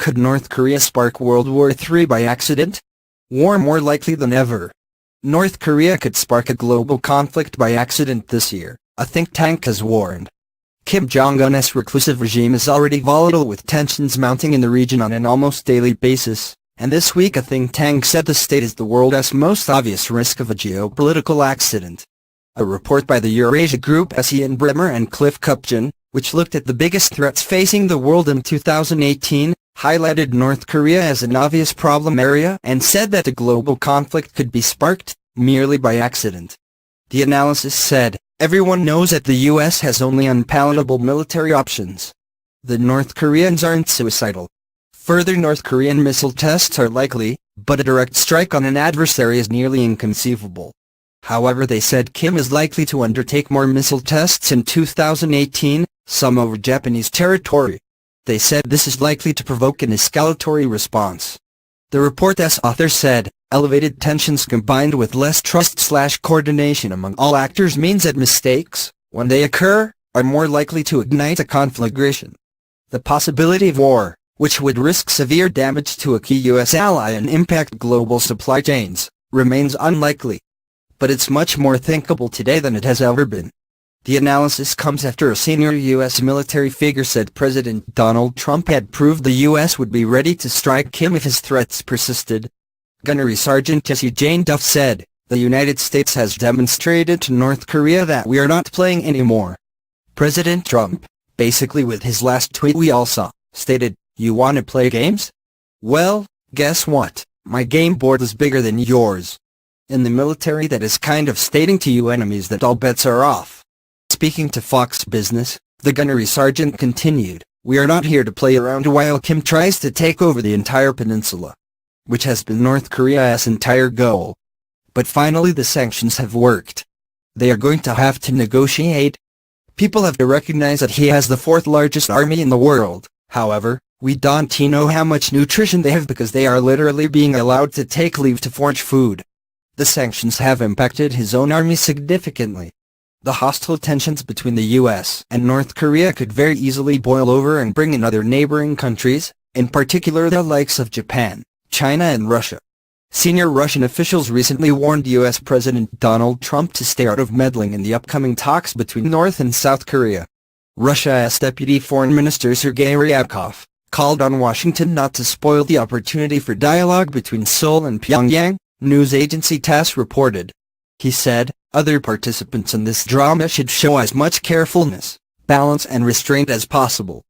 Could North Korea spark World War III by accident? War more likely than ever. North Korea could spark a global conflict by accident this year, a think tank has warned. Kim Jong-un's reclusive regime is already volatile with tensions mounting in the region on an almost daily basis, and this week a think tank said the state is the world's most obvious risk of a geopolitical accident. A report by the Eurasia Group SE and Bremmer and Kupchan, which looked at the biggest threats facing the world in 2018, highlighted North Korea as an obvious problem area and said that a global conflict could be sparked merely by accident. The analysis said, everyone knows that the US has only unpalatable military options. The North Koreans aren't suicidal. Further North Korean missile tests are likely, but a direct strike on an adversary is nearly inconceivable. However, they said Kim is likely to undertake more missile tests in 2018, some over Japanese territory. They said this is likely to provoke an escalatory response. The report's author said, elevated tensions combined with less trust/coordination among all actors means that mistakes, when they occur, are more likely to ignite a conflagration. The possibility of war, which would risk severe damage to a key U.S. ally and impact global supply chains, remains unlikely. But it's much more thinkable today than it has ever been. The analysis comes after a senior U.S. military figure said President Donald Trump had proved the U.S. would be ready to strike Kim if his threats persisted. Gunnery Sergeant Jesse Jane Duff said, the United States has demonstrated to North Korea that we are not playing anymore. President Trump, basically with his last tweet we all saw, stated, you want to play games? Well, guess what, my game board is bigger than yours. In the military that is kind of stating to you enemies that all bets are off. Speaking to Fox Business, the gunnery sergeant continued, we are not here to play around while Kim tries to take over the entire peninsula, which has been North Korea's entire goal. But finally the sanctions have worked. They are going to have to negotiate. People have to recognize that he has the fourth largest army in the world. However, we don't know how much nutrition they have because they are literally being allowed to take leave to forage food. The sanctions have impacted his own army significantly. The hostile tensions between the U.S. and North Korea could very easily boil over and bring in other neighboring countries, in particular the likes of Japan, China and Russia. Senior Russian officials recently warned U.S. President Donald Trump to stay out of meddling in the upcoming talks between North and South Korea. Russia's Deputy Foreign Minister Sergei Ryabkov called on Washington not to spoil the opportunity for dialogue between Seoul and Pyongyang, news agency TASS reported. He said, other participants in this drama should show as much carefulness, balance and restraint as possible.